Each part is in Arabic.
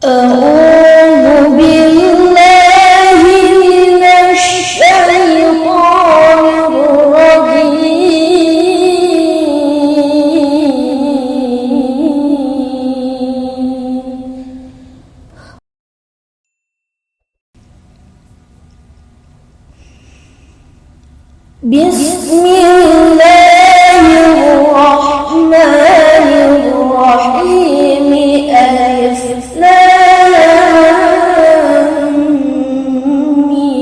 أعوذ بالله من الشيطان الرجيم. بسم الله الرحمن الرحيم. ألف لام ميم.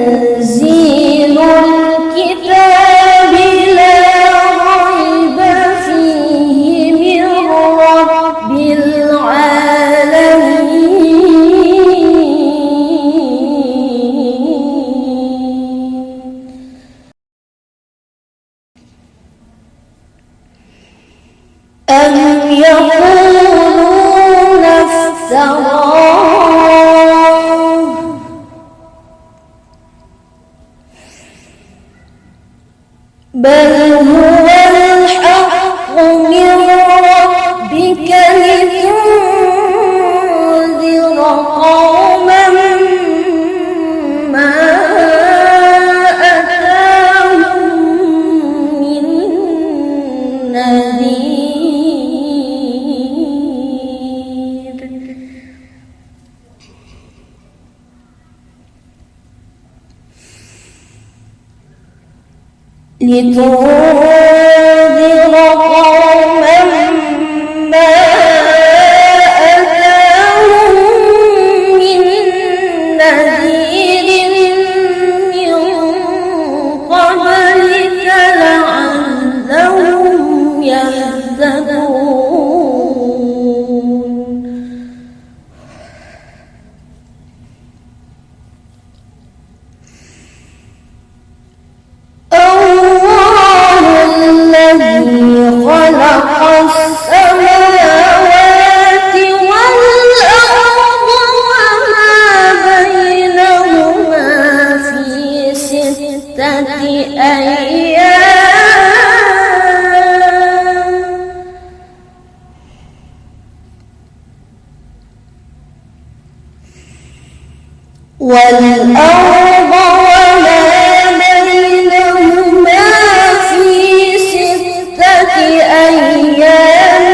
تنزيل الكتاب لا ريب فيه من رب العالمين. أم يقولون افتراه، بل هو الحق من ربك لتنذر قوما ما أتاهم من نذير. لتنذر قوما ما أتاهم من نذير من قبلك لعلهم يهتدون. خلق السماوات والأرض وما بينهما في 6 أيام والأرض وما بينهما في 6 أيام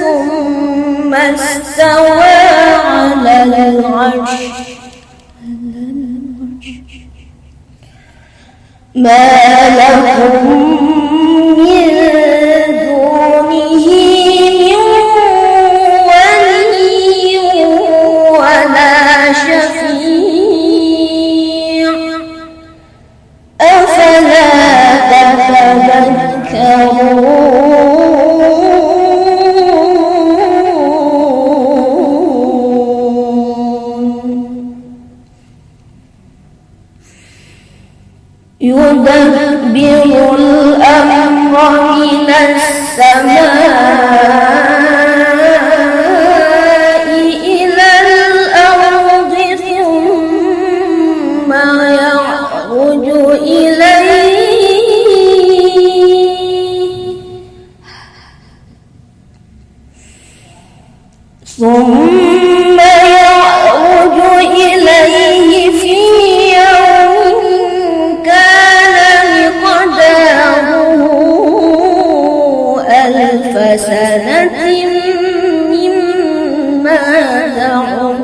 ثم استوى على العرش. ما لكم من دونه من ولي ولا شفيع، أفلا تتذكرون. يدبر الأمر من السماء إلى الأرض ثم يعرج إليه في يوم كان مقداره 1000 سنة مما تعدون.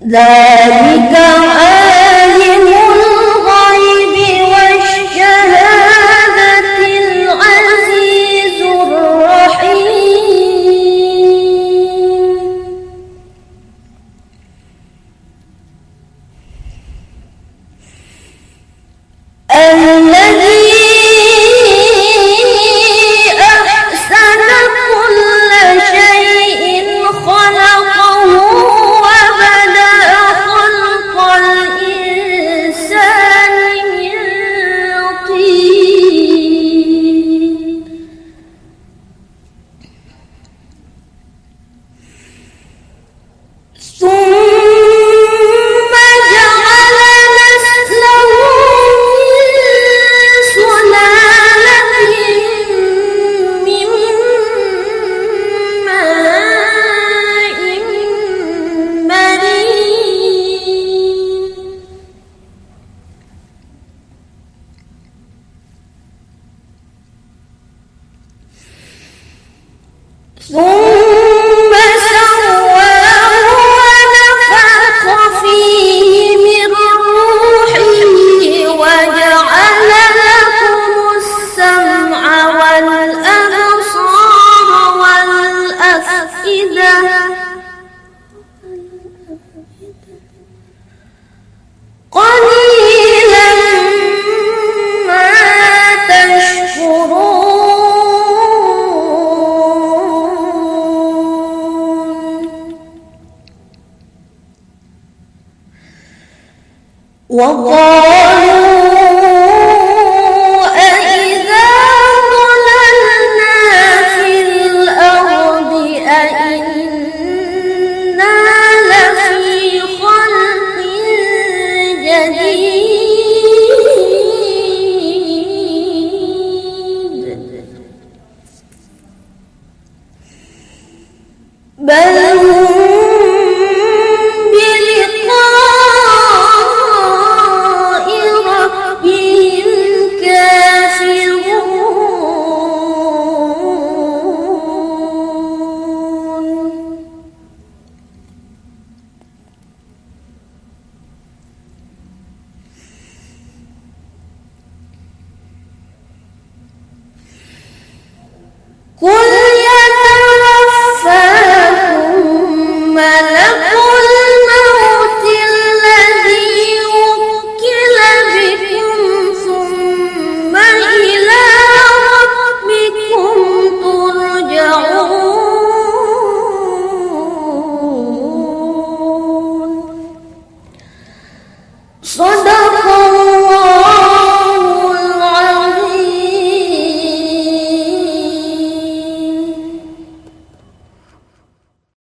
ذلك عالم الغيب والشهادة العزيز الرحيم. الذي أحسن كل شيء خلقه وبدأ خلق وقالوا أإذا ضللنا في الأرض أإنا لفي خلق جديد بل هم بلقاء ربهم كافرون قل يتوفاكم ملك الموت الذي وكل بكم ثم إلى ربكم ترجعون. صدق